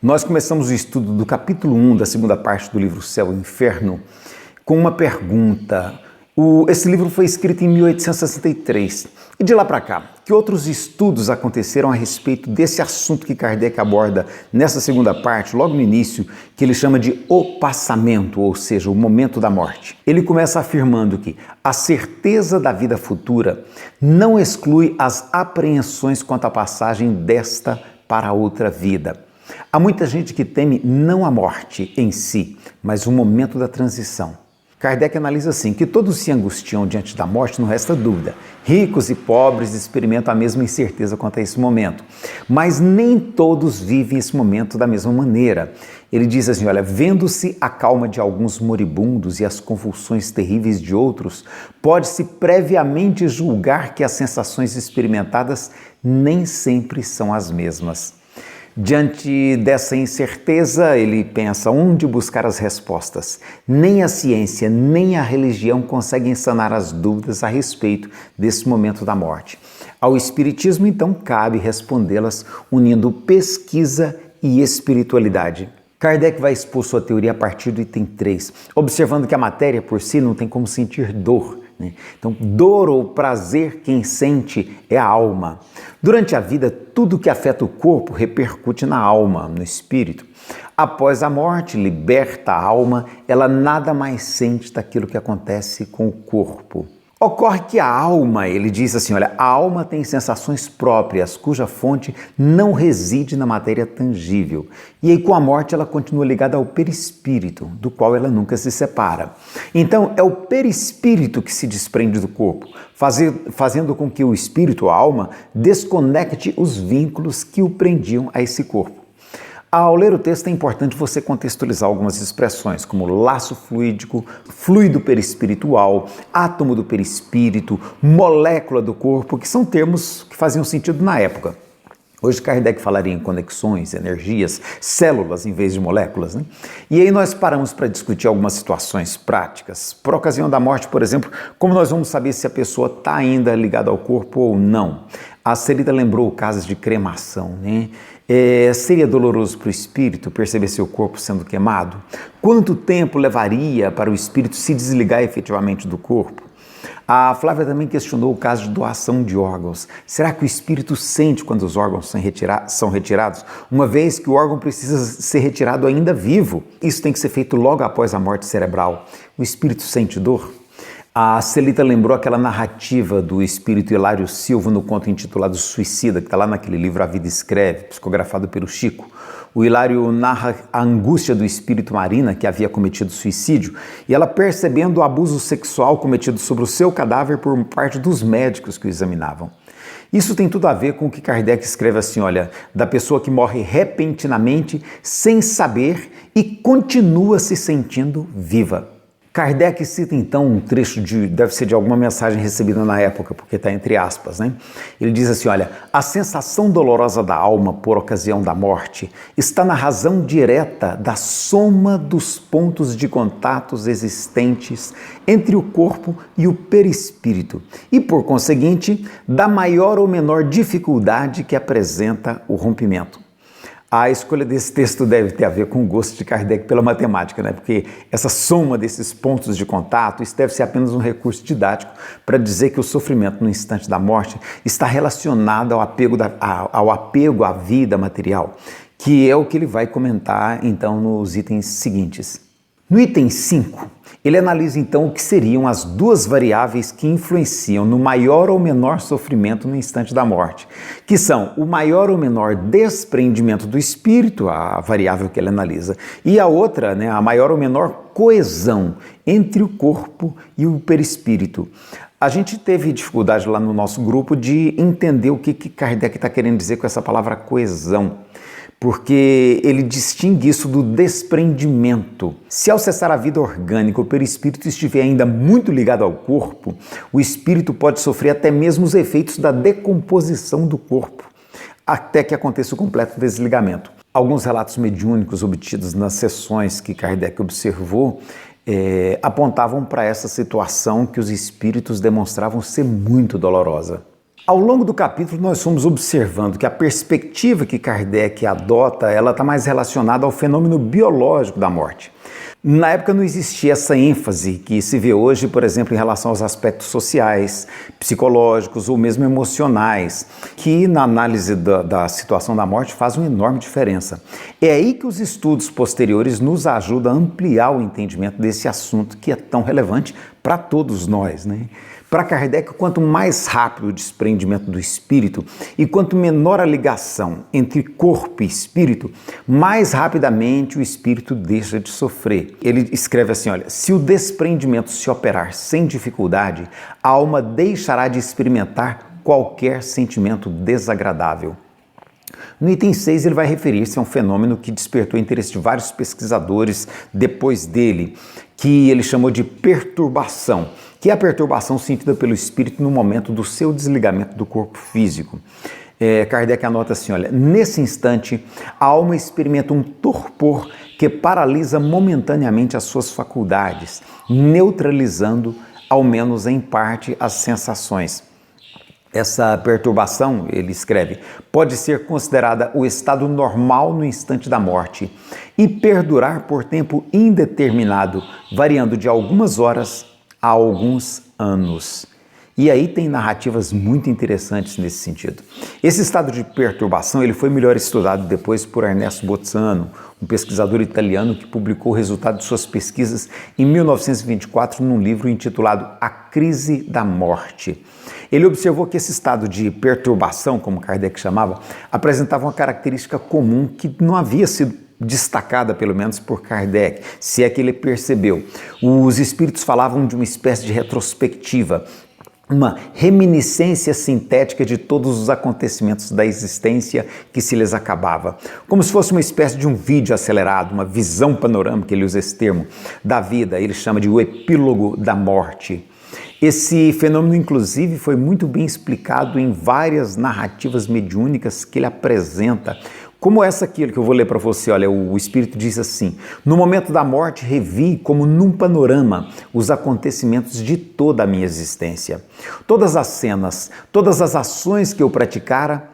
Nós começamos o estudo do capítulo 1 da segunda parte do livro Céu e Inferno com uma pergunta. Esse livro foi escrito em 1863 e de lá para cá, que outros estudos aconteceram a respeito desse assunto que Kardec aborda nessa segunda parte, logo no início, que ele chama de o passamento, ou seja, o momento da morte. Ele começa afirmando que a certeza da vida futura não exclui as apreensões quanto à passagem desta para outra vida. Há muita gente que teme não a morte em si, mas o momento da transição. Kardec analisa assim, que todos se angustiam diante da morte, não resta dúvida. Ricos e pobres experimentam a mesma incerteza quanto a esse momento, mas nem todos vivem esse momento da mesma maneira. Ele diz assim, olha, vendo-se a calma de alguns moribundos e as convulsões terríveis de outros, pode-se previamente julgar que as sensações experimentadas nem sempre são as mesmas. Diante dessa incerteza, ele pensa onde buscar as respostas. Nem a ciência, nem a religião conseguem sanar as dúvidas a respeito desse momento da morte. Ao Espiritismo, então, cabe respondê-las unindo pesquisa e espiritualidade. Kardec vai expor sua teoria a partir do item 3, observando que a matéria por si não tem como sentir dor. Então, dor ou prazer, quem sente é a alma. Durante a vida, tudo que afeta o corpo repercute na alma, no espírito. Após a morte, liberta a alma, ela nada mais sente daquilo que acontece com o corpo. Ocorre que a alma, ele diz assim, olha, a alma tem sensações próprias, cuja fonte não reside na matéria tangível. E aí com a morte ela continua ligada ao perispírito, do qual ela nunca se separa. Então é o perispírito que se desprende do corpo, fazendo com que o espírito, a alma, desconecte os vínculos que o prendiam a esse corpo. Ao ler o texto é importante você contextualizar algumas expressões, como laço fluídico, fluido perispiritual, átomo do perispírito, molécula do corpo, que são termos que faziam sentido na época. Hoje Kardec falaria em conexões, energias, células em vez de moléculas, né? E aí nós paramos para discutir algumas situações práticas. Por ocasião da morte, por exemplo, como nós vamos saber se a pessoa está ainda ligada ao corpo ou não? A Celita lembrou casos de cremação, né? Seria doloroso para o espírito perceber seu corpo sendo queimado? Quanto tempo levaria para o espírito se desligar efetivamente do corpo? A Flávia também questionou o caso de doação de órgãos. Será que o espírito sente quando os órgãos são retirados, uma vez que o órgão precisa ser retirado ainda vivo? Isso tem que ser feito logo após a morte cerebral. O espírito sente dor? A Celita lembrou aquela narrativa do espírito Hilário Silva no conto intitulado Suicida, que está lá naquele livro A Vida Escreve, psicografado pelo Chico. O Hilário narra a angústia do espírito Marina, que havia cometido suicídio, e ela percebendo o abuso sexual cometido sobre o seu cadáver por parte dos médicos que o examinavam. Isso tem tudo a ver com o que Kardec escreve assim, olha, da pessoa que morre repentinamente, sem saber e continua se sentindo viva. Kardec cita então um trecho deve ser de alguma mensagem recebida na época, porque está entre aspas, né? Ele diz assim, olha, a sensação dolorosa da alma por ocasião da morte está na razão direta da soma dos pontos de contatos existentes entre o corpo e o perispírito e, por conseguinte, da maior ou menor dificuldade que apresenta o rompimento. A escolha desse texto deve ter a ver com o gosto de Kardec pela matemática, né? Porque essa soma desses pontos de contato, isso deve ser apenas um recurso didático para dizer que o sofrimento no instante da morte está relacionado ao apego à vida material, que é o que ele vai comentar então nos itens seguintes. No item 5, ele analisa então o que seriam as duas variáveis que influenciam no maior ou menor sofrimento no instante da morte, que são o maior ou menor desprendimento do espírito, a variável que ele analisa, e a outra, né, a maior ou menor coesão entre o corpo e o perispírito. A gente teve dificuldade lá no nosso grupo de entender o que Kardec está querendo dizer com essa palavra coesão, porque ele distingue isso do desprendimento. Se ao cessar a vida orgânica o perispírito estiver ainda muito ligado ao corpo, o espírito pode sofrer até mesmo os efeitos da decomposição do corpo, até que aconteça o completo desligamento. Alguns relatos mediúnicos obtidos nas sessões que Kardec observou apontavam para essa situação que os espíritos demonstravam ser muito dolorosa. Ao longo do capítulo, nós fomos observando que a perspectiva que Kardec adota, ela está mais relacionada ao fenômeno biológico da morte. Na época não existia essa ênfase que se vê hoje, por exemplo, em relação aos aspectos sociais, psicológicos ou mesmo emocionais, que na análise da situação da morte faz uma enorme diferença. É aí que os estudos posteriores nos ajudam a ampliar o entendimento desse assunto que é tão relevante para todos nós, né? Para Kardec, quanto mais rápido o desprendimento do espírito e quanto menor a ligação entre corpo e espírito, mais rapidamente o espírito deixa de sofrer. Ele escreve assim, olha, se o desprendimento se operar sem dificuldade, a alma deixará de experimentar qualquer sentimento desagradável. No item 6, ele vai referir-se a um fenômeno que despertou o interesse de vários pesquisadores depois dele, que ele chamou de perturbação, que é a perturbação sentida pelo espírito no momento do seu desligamento do corpo físico. Kardec anota assim, olha, nesse instante, a alma experimenta um torpor que paralisa momentaneamente as suas faculdades, neutralizando, ao menos em parte, as sensações. Essa perturbação, ele escreve, pode ser considerada o estado normal no instante da morte e perdurar por tempo indeterminado, variando de algumas horas a alguns anos. E aí tem narrativas muito interessantes nesse sentido. Esse estado de perturbação ele foi melhor estudado depois por Ernesto Bozzano, um pesquisador italiano que publicou o resultado de suas pesquisas em 1924 num livro intitulado A Crise da Morte. Ele observou que esse estado de perturbação, como Kardec chamava, apresentava uma característica comum que não havia sido destacada, pelo menos por Kardec, se é que ele percebeu. Os espíritos falavam de uma espécie de retrospectiva, uma reminiscência sintética de todos os acontecimentos da existência que se lhes acabava. Como se fosse uma espécie de um vídeo acelerado, uma visão panorâmica, ele usa esse termo, da vida, ele chama de o epílogo da morte. Esse fenômeno, inclusive, foi muito bem explicado em várias narrativas mediúnicas que ele apresenta, como essa aqui que eu vou ler para você. Olha, o Espírito diz assim, no momento da morte revi como num panorama os acontecimentos de toda a minha existência. Todas as cenas, todas as ações que eu praticara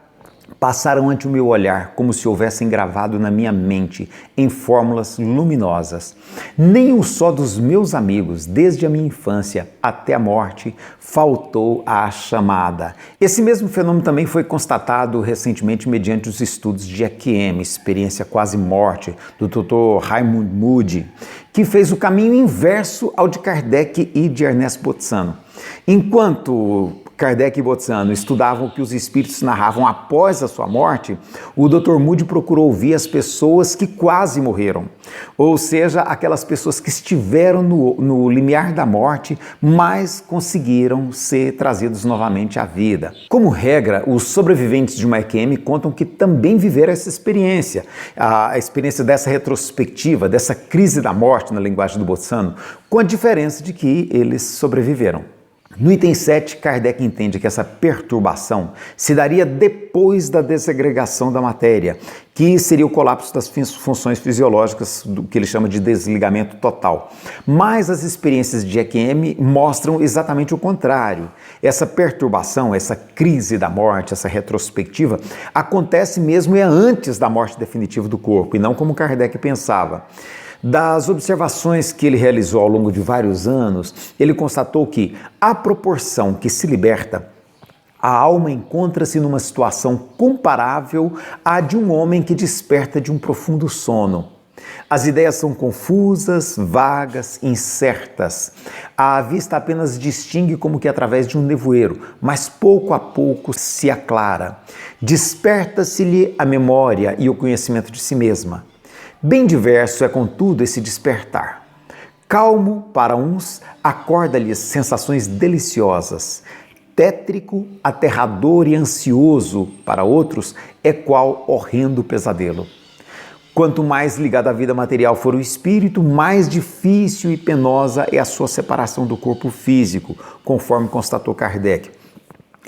passaram ante o meu olhar como se houvessem gravado na minha mente em fórmulas luminosas. Nem um só dos meus amigos, desde a minha infância até a morte, faltou à chamada. Esse mesmo fenômeno também foi constatado recentemente mediante os estudos de EQM, experiência quase morte, do Dr. Raymond Moody, que fez o caminho inverso ao de Kardec e de Ernesto Bozzano. Enquanto Kardec e Bozzano estudavam o que os espíritos narravam após a sua morte, o Dr. Moody procurou ouvir as pessoas que quase morreram, ou seja, aquelas pessoas que estiveram no limiar da morte, mas conseguiram ser trazidos novamente à vida. Como regra, os sobreviventes de uma EQM contam que também viveram essa experiência, a experiência dessa retrospectiva, dessa crise da morte, na linguagem do Bozzano, com a diferença de que eles sobreviveram. No item 7, Kardec entende que essa perturbação se daria depois da desagregação da matéria, que seria o colapso das funções fisiológicas, do que ele chama de desligamento total. Mas as experiências de EQM mostram exatamente o contrário. Essa perturbação, essa crise da morte, essa retrospectiva, acontece mesmo antes da morte definitiva do corpo, e não como Kardec pensava. Das observações que ele realizou ao longo de vários anos, ele constatou que, à proporção que se liberta, a alma encontra-se numa situação comparável à de um homem que desperta de um profundo sono. As ideias são confusas, vagas, incertas. A vista apenas distingue como que através de um nevoeiro, mas pouco a pouco se aclara. Desperta-se-lhe a memória e o conhecimento de si mesma. Bem diverso é, contudo, esse despertar. Calmo para uns, acorda-lhes sensações deliciosas. Tétrico, aterrador e ansioso para outros, é qual horrendo pesadelo. Quanto mais ligado à vida material for o espírito, mais difícil e penosa é a sua separação do corpo físico, conforme constatou Kardec.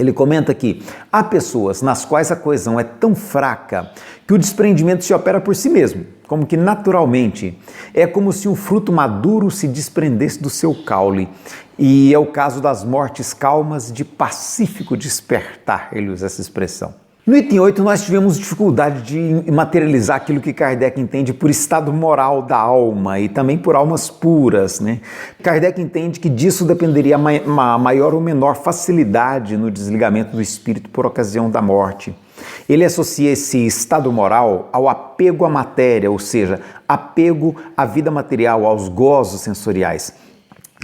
Ele comenta que há pessoas nas quais a coesão é tão fraca que o desprendimento se opera por si mesmo, como que naturalmente. É como se um fruto maduro se desprendesse do seu caule. E é o caso das mortes calmas de pacífico despertar, ele usa essa expressão. No item 8, nós tivemos dificuldade de materializar aquilo que Kardec entende por estado moral da alma e também por almas puras, né? Kardec entende que disso dependeria a maior ou menor facilidade no desligamento do espírito por ocasião da morte. Ele associa esse estado moral ao apego à matéria, ou seja, apego à vida material, aos gozos sensoriais.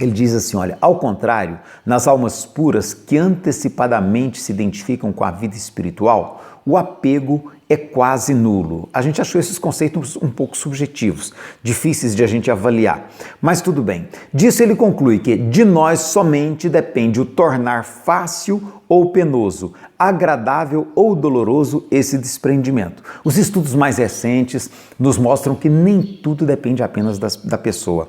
Ele diz assim, olha, ao contrário, nas almas puras que antecipadamente se identificam com a vida espiritual, o apego é quase nulo. A gente achou esses conceitos um pouco subjetivos, difíceis de a gente avaliar, mas tudo bem. Disso ele conclui que de nós somente depende o tornar fácil ou penoso, agradável ou doloroso esse desprendimento. Os estudos mais recentes nos mostram que nem tudo depende apenas da pessoa.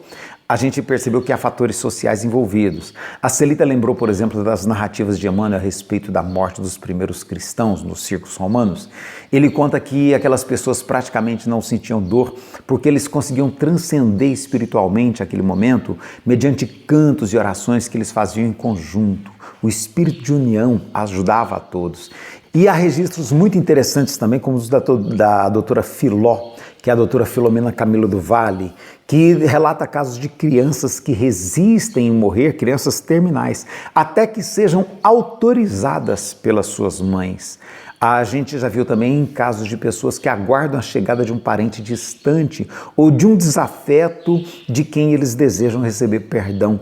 A gente percebeu que há fatores sociais envolvidos. A Celita lembrou, por exemplo, das narrativas de Emmanuel a respeito da morte dos primeiros cristãos nos circos romanos. Ele conta que aquelas pessoas praticamente não sentiam dor porque eles conseguiam transcender espiritualmente aquele momento mediante cantos e orações que eles faziam em conjunto. O espírito de união ajudava a todos. E há registros muito interessantes também, como os da doutora Filó, que é a doutora Filomena Camilo do Vale, que relata casos de crianças que resistem em morrer, crianças terminais, até que sejam autorizadas pelas suas mães. A gente já viu também casos de pessoas que aguardam a chegada de um parente distante ou de um desafeto de quem eles desejam receber perdão.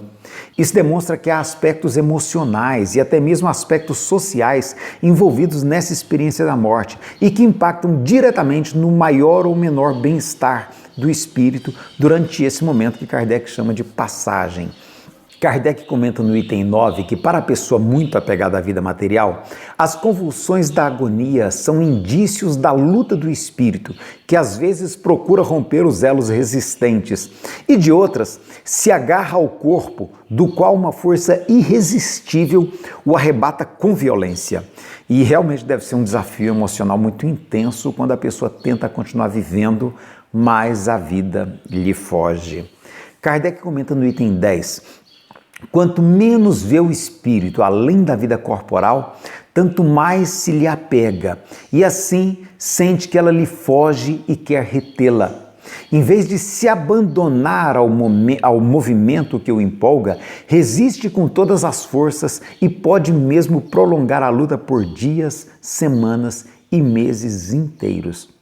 Isso demonstra que há aspectos emocionais e até mesmo aspectos sociais envolvidos nessa experiência da morte e que impactam diretamente no maior ou menor bem-estar do espírito durante esse momento que Kardec chama de passagem. Kardec comenta no item 9 que para a pessoa muito apegada à vida material, as convulsões da agonia são indícios da luta do espírito, que às vezes procura romper os elos resistentes, e de outras, se agarra ao corpo, do qual uma força irresistível o arrebata com violência. E realmente deve ser um desafio emocional muito intenso quando a pessoa tenta continuar vivendo, mas a vida lhe foge. Kardec comenta no item 10, quanto menos vê o espírito além da vida corporal, tanto mais se lhe apega, e assim sente que ela lhe foge e quer retê-la. Em vez de se abandonar ao movimento que o empolga, resiste com todas as forças e pode mesmo prolongar a luta por dias, semanas e meses inteiros.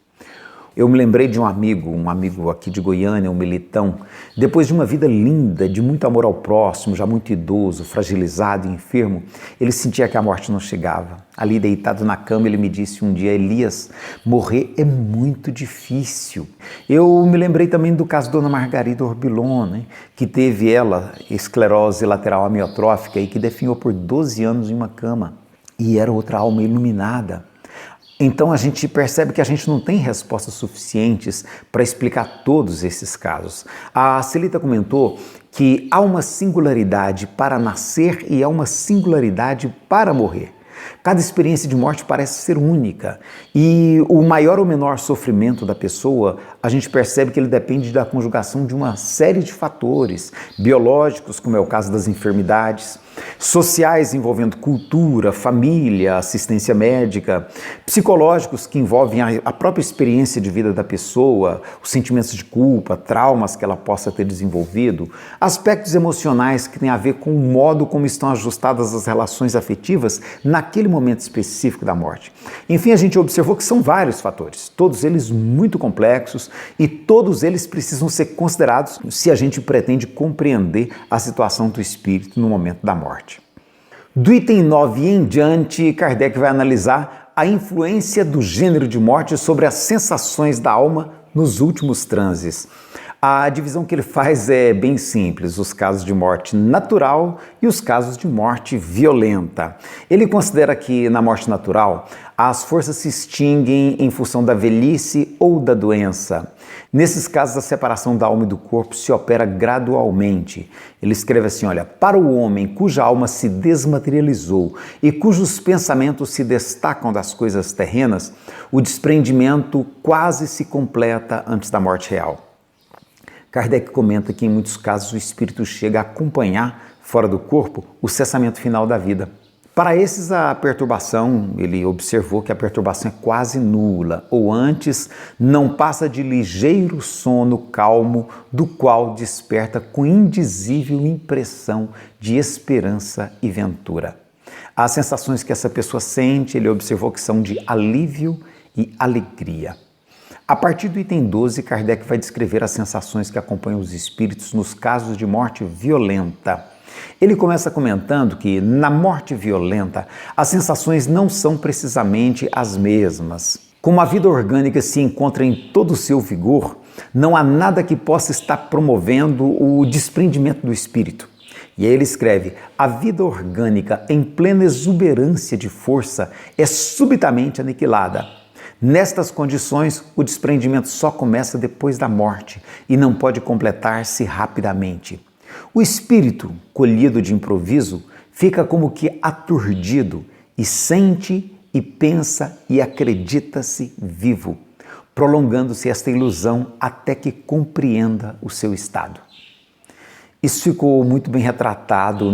Eu me lembrei de um amigo aqui de Goiânia, um militão, depois de uma vida linda, de muito amor ao próximo, já muito idoso, fragilizado e enfermo, ele sentia que a morte não chegava. Ali deitado na cama, ele me disse um dia, Elias, morrer é muito difícil. Eu me lembrei também do caso da Dona Margarida Orbilon, né, que teve ela esclerose lateral amiotrófica e que definhou por 12 anos em uma cama. E era outra alma iluminada. Então a gente percebe que a gente não tem respostas suficientes para explicar todos esses casos. A Celita comentou que há uma singularidade para nascer e há uma singularidade para morrer. Cada experiência de morte parece ser única e o maior ou menor sofrimento da pessoa, a gente percebe que ele depende da conjugação de uma série de fatores biológicos, como é o caso das enfermidades, sociais envolvendo cultura, família, assistência médica, psicológicos que envolvem a própria experiência de vida da pessoa, os sentimentos de culpa, traumas que ela possa ter desenvolvido, aspectos emocionais que têm a ver com o modo como estão ajustadas as relações afetivas naquele momento específico da morte. Enfim, a gente observou que são vários fatores, todos eles muito complexos e todos eles precisam ser considerados se a gente pretende compreender a situação do espírito no momento da morte. Do item 9 em diante, Kardec vai analisar a influência do gênero de morte sobre as sensações da alma nos últimos transes. A divisão que ele faz é bem simples, os casos de morte natural e os casos de morte violenta. Ele considera que na morte natural as forças se extinguem em função da velhice ou da doença. Nesses casos, a separação da alma e do corpo se opera gradualmente. Ele escreve assim, olha, para o homem cuja alma se desmaterializou e cujos pensamentos se destacam das coisas terrenas, o desprendimento quase se completa antes da morte real. Kardec comenta que em muitos casos o espírito chega a acompanhar, fora do corpo, o cessamento final da vida. Para esses, a perturbação, ele observou que a perturbação é quase nula, ou antes, não passa de ligeiro sono calmo, do qual desperta com indizível impressão de esperança e ventura. As sensações que essa pessoa sente, ele observou que são de alívio e alegria. A partir do item 12, Kardec vai descrever as sensações que acompanham os espíritos nos casos de morte violenta. Ele começa comentando que, na morte violenta, as sensações não são precisamente as mesmas. Como a vida orgânica se encontra em todo o seu vigor, não há nada que possa estar promovendo o desprendimento do espírito. E aí ele escreve, a vida orgânica em plena exuberância de força é subitamente aniquilada. Nestas condições, o desprendimento só começa depois da morte e não pode completar-se rapidamente. O espírito, colhido de improviso, fica como que aturdido e sente e pensa e acredita-se vivo, prolongando-se esta ilusão até que compreenda o seu estado. Isso ficou muito bem retratado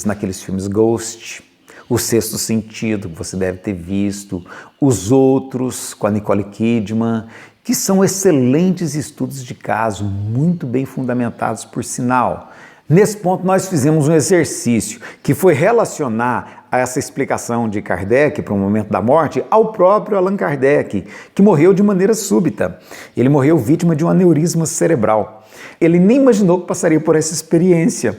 naqueles filmes Ghost, O Sexto Sentido, que você deve ter visto, Os Outros, com a Nicole Kidman, que são excelentes estudos de caso, muito bem fundamentados por sinal. Nesse ponto nós fizemos um exercício que foi relacionar essa explicação de Kardec para o momento da morte ao próprio Allan Kardec, que morreu de maneira súbita. Ele morreu vítima de um aneurisma cerebral. Ele nem imaginou que passaria por essa experiência.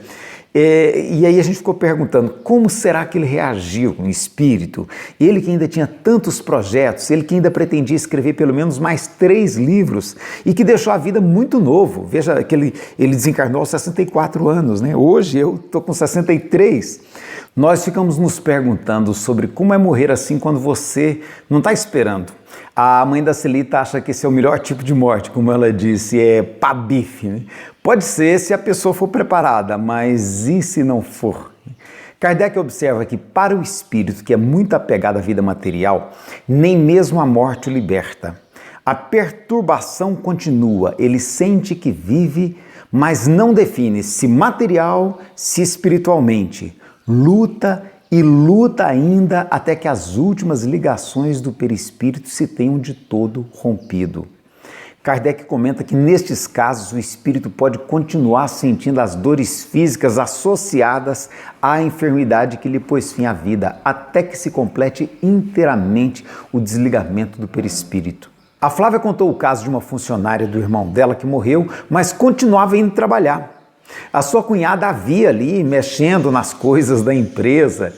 E aí a gente ficou perguntando, como será que ele reagiu em espírito? Ele que ainda tinha tantos projetos, ele que ainda pretendia escrever pelo menos mais 3 livros e que deixou a vida muito novo. Veja que ele desencarnou aos 64 anos, né? Hoje eu estou com 63. Nós ficamos nos perguntando sobre como é morrer assim quando você não está esperando. A mãe da Celita acha que esse é o melhor tipo de morte, como ela disse, é pabife, né? Pode ser se a pessoa for preparada, mas e se não for? Kardec observa que para o espírito que é muito apegado à vida material, nem mesmo a morte o liberta. A perturbação continua, ele sente que vive, mas não define se material, se espiritualmente. Luta e luta ainda até que as últimas ligações do perispírito se tenham de todo rompido. Kardec comenta que nestes casos o espírito pode continuar sentindo as dores físicas associadas à enfermidade que lhe pôs fim à vida, até que se complete inteiramente o desligamento do perispírito. A Flávia contou o caso de uma funcionária do irmão dela que morreu, mas continuava indo trabalhar. A sua cunhada a via ali, mexendo nas coisas da empresa.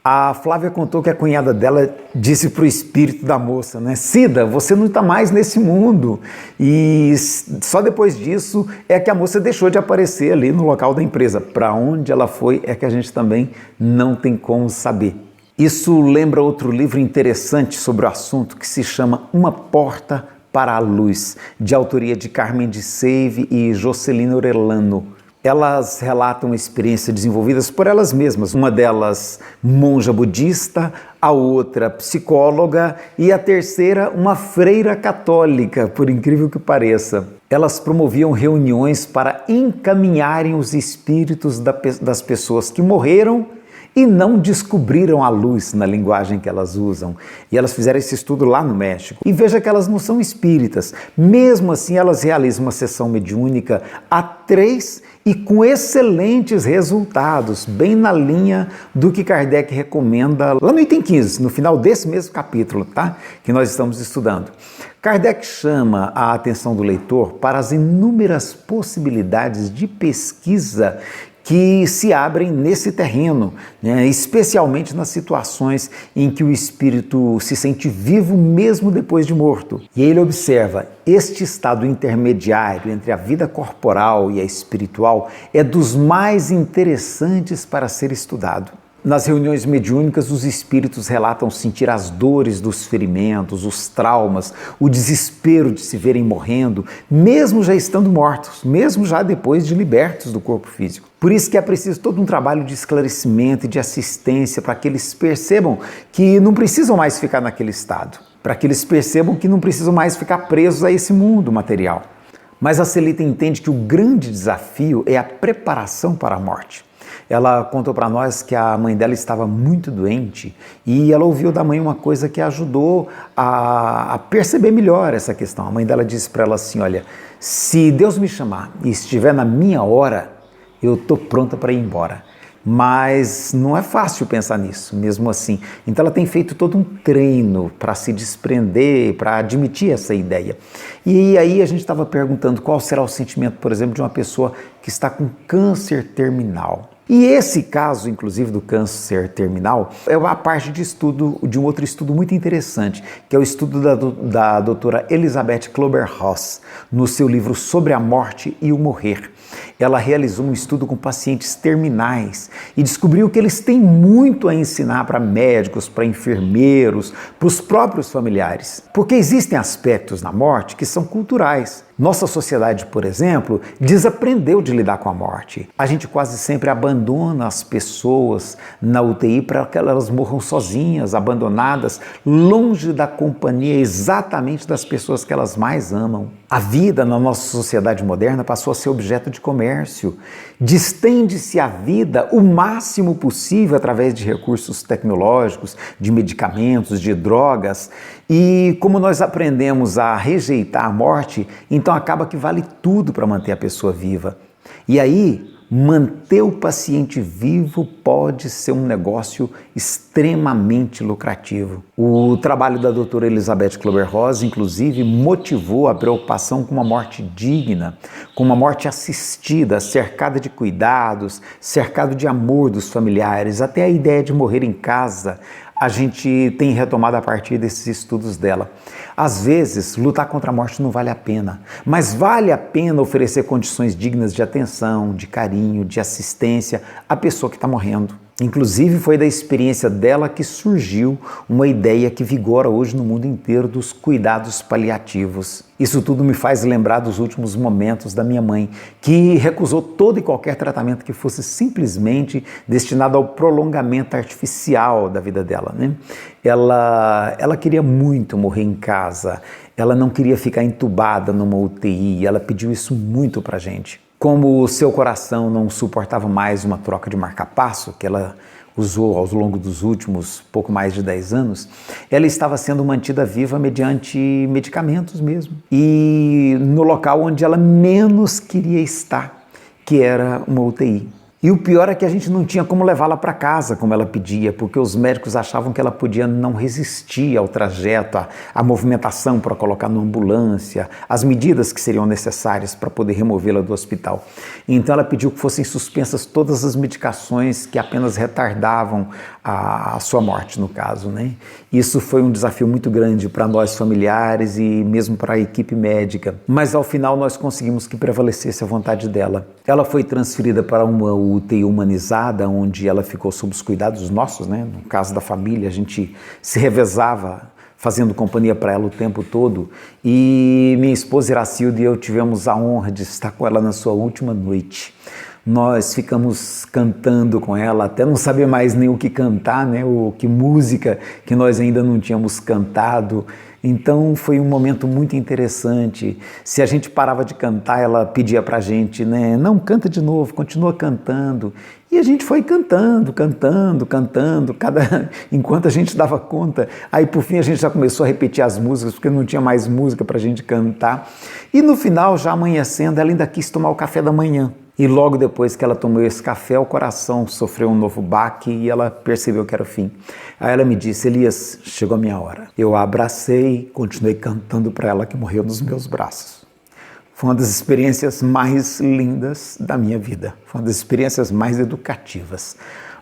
A Flávia contou que a cunhada dela disse para o espírito da moça, né? Cida, você não está mais nesse mundo. E só depois disso é que a moça deixou de aparecer ali no local da empresa. Para onde ela foi é que a gente também não tem como saber. Isso lembra outro livro interessante sobre o assunto que se chama Uma Porta para a Luz, de autoria de Carmen de Seive e Jocelina Orellano. Elas relatam experiências desenvolvidas por elas mesmas, uma delas monja budista, a outra psicóloga e a terceira uma freira católica, por incrível que pareça. Elas promoviam reuniões para encaminharem os espíritos das pessoas que morreram e não descobriram a luz na linguagem que elas usam. E elas fizeram esse estudo lá no México. E veja que elas não são espíritas. Mesmo assim, elas realizam uma sessão mediúnica a 3 e com excelentes resultados, bem na linha do que Kardec recomenda lá no item 15, no final desse mesmo capítulo, tá? Que nós estamos estudando. Kardec chama a atenção do leitor para as inúmeras possibilidades de pesquisa que se abrem nesse terreno, né? Especialmente nas situações em que o espírito se sente vivo mesmo depois de morto. E ele observa, este estado intermediário entre a vida corporal e a espiritual é dos mais interessantes para ser estudado. Nas reuniões mediúnicas, os espíritos relatam sentir as dores dos ferimentos, os traumas, o desespero de se verem morrendo, mesmo já estando mortos, mesmo já depois de libertos do corpo físico. Por isso que é preciso todo um trabalho de esclarecimento e de assistência para que eles percebam que não precisam mais ficar naquele estado, para que eles percebam que não precisam mais ficar presos a esse mundo material. Mas a Celita entende que o grande desafio é a preparação para a morte. Ela contou para nós que a mãe dela estava muito doente e ela ouviu da mãe uma coisa que ajudou a perceber melhor essa questão. A mãe dela disse para ela assim, olha, se Deus me chamar e estiver na minha hora, eu estou pronta para ir embora. Mas não é fácil pensar nisso, mesmo assim. Então ela tem feito todo um treino para se desprender, para admitir essa ideia. E aí a gente estava perguntando qual será o sentimento, por exemplo, de uma pessoa que está com câncer terminal. E esse caso, inclusive, do câncer terminal, é uma parte de estudo, de um outro estudo muito interessante, que é o estudo da doutora Elizabeth Kübler-Ross, no seu livro Sobre a Morte e o Morrer. Ela realizou um estudo com pacientes terminais e descobriu que eles têm muito a ensinar para médicos, para enfermeiros, para os próprios familiares. Porque existem aspectos na morte que são culturais. Nossa sociedade, por exemplo, desaprendeu de lidar com a morte. A gente quase sempre abandona as pessoas na UTI para que elas morram sozinhas, abandonadas, longe da companhia exatamente das pessoas que elas mais amam. A vida na nossa sociedade moderna passou a ser objeto de comércio. Distende-se a vida o máximo possível através de recursos tecnológicos, de medicamentos, de drogas. E como nós aprendemos a rejeitar a morte, então acaba que vale tudo para manter a pessoa viva. E aí, manter o paciente vivo pode ser um negócio extremamente lucrativo. O trabalho da doutora Elizabeth Kübler-Ross, inclusive, motivou a preocupação com uma morte digna, com uma morte assistida, cercada de cuidados, cercado de amor dos familiares, até a ideia de morrer em casa. A gente tem retomado a partir desses estudos dela. Às vezes, lutar contra a morte não vale a pena, mas vale a pena oferecer condições dignas de atenção, de carinho, de assistência à pessoa que está morrendo. Inclusive, foi da experiência dela que surgiu uma ideia que vigora hoje no mundo inteiro dos cuidados paliativos. Isso tudo me faz lembrar dos últimos momentos da minha mãe, que recusou todo e qualquer tratamento que fosse simplesmente destinado ao prolongamento artificial da vida dela, né? Ela queria muito morrer em casa, ela não queria ficar entubada numa UTI, ela pediu isso muito pra gente. Como o seu coração não suportava mais uma troca de marca-passo, que ela usou ao longo dos últimos pouco mais de 10 anos, ela estava sendo mantida viva mediante medicamentos mesmo. E no local onde ela menos queria estar, que era uma UTI. E o pior é que a gente não tinha como levá-la para casa, como ela pedia, porque os médicos achavam que ela podia não resistir ao trajeto, à movimentação para colocar na ambulância, as medidas que seriam necessárias para poder removê-la do hospital. Então ela pediu que fossem suspensas todas as medicações que apenas retardavam a sua morte, no caso, né? Isso foi um desafio muito grande para nós familiares e mesmo para a equipe médica. Mas ao final nós conseguimos que prevalecesse a vontade dela. Ela foi transferida para uma UTI humanizada, onde ela ficou sob os cuidados nossos, né? No caso da família, a gente se revezava fazendo companhia para ela o tempo todo. E minha esposa Iracilda e eu tivemos a honra de estar com ela na sua última noite. Nós ficamos cantando com ela, até não saber mais nem o que cantar, né? Ou que música que nós ainda não tínhamos cantado. Então foi um momento muito interessante. Se a gente parava de cantar, ela pedia pra gente, né? Não, canta de novo, continua cantando. E a gente foi cantando, enquanto a gente dava conta. Aí por fim a gente já começou a repetir as músicas, porque não tinha mais música pra gente cantar. E no final, já amanhecendo, ela ainda quis tomar o café da manhã. E logo depois que ela tomou esse café, o coração sofreu um novo baque e ela percebeu que era o fim. Aí ela me disse, Elias, chegou a minha hora. Eu a abracei, continuei cantando para ela que morreu nos meus braços. Foi uma das experiências mais lindas da minha vida. Foi uma das experiências mais educativas,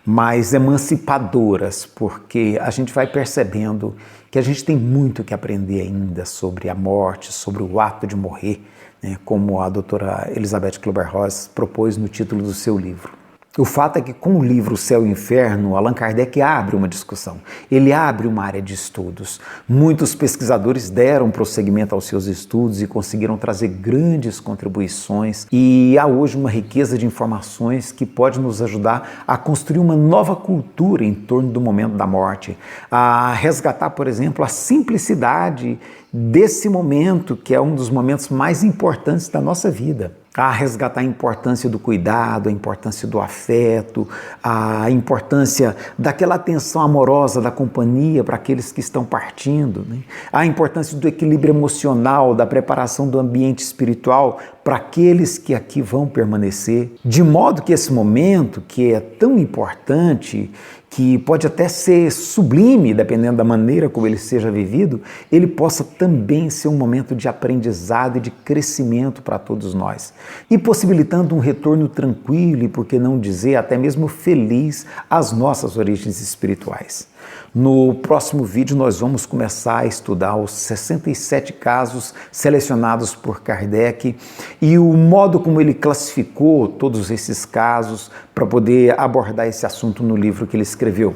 mais emancipadoras, porque a gente vai percebendo que a gente tem muito que aprender ainda sobre a morte, sobre o ato de morrer, né, como a doutora Elizabeth Kübler-Ross propôs no título do seu livro. O fato é que com o livro Céu e Inferno, Allan Kardec abre uma discussão, ele abre uma área de estudos. Muitos pesquisadores deram prosseguimento aos seus estudos e conseguiram trazer grandes contribuições, e há hoje uma riqueza de informações que pode nos ajudar a construir uma nova cultura em torno do momento da morte, a resgatar, por exemplo, a simplicidade desse momento, que é um dos momentos mais importantes da nossa vida. A resgatar a importância do cuidado, a importância do afeto, a importância daquela atenção amorosa, da companhia para aqueles que estão partindo, né? A importância do equilíbrio emocional, da preparação do ambiente espiritual para aqueles que aqui vão permanecer, de modo que esse momento, que é tão importante, que pode até ser sublime, dependendo da maneira como ele seja vivido, ele possa também ser um momento de aprendizado e de crescimento para todos nós, e possibilitando um retorno tranquilo e, por que não dizer, até mesmo feliz às nossas origens espirituais. No próximo vídeo nós vamos começar a estudar os 67 casos selecionados por Kardec e o modo como ele classificou todos esses casos para poder abordar esse assunto no livro que ele escreveu.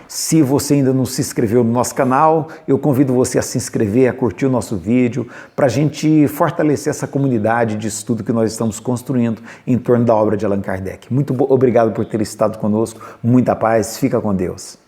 Se você ainda não se inscreveu no nosso canal, eu convido você a se inscrever, a curtir o nosso vídeo, para a gente fortalecer essa comunidade de estudo que nós estamos construindo em torno da obra de Allan Kardec. Muito obrigado por ter estado conosco, muita paz, fica com Deus.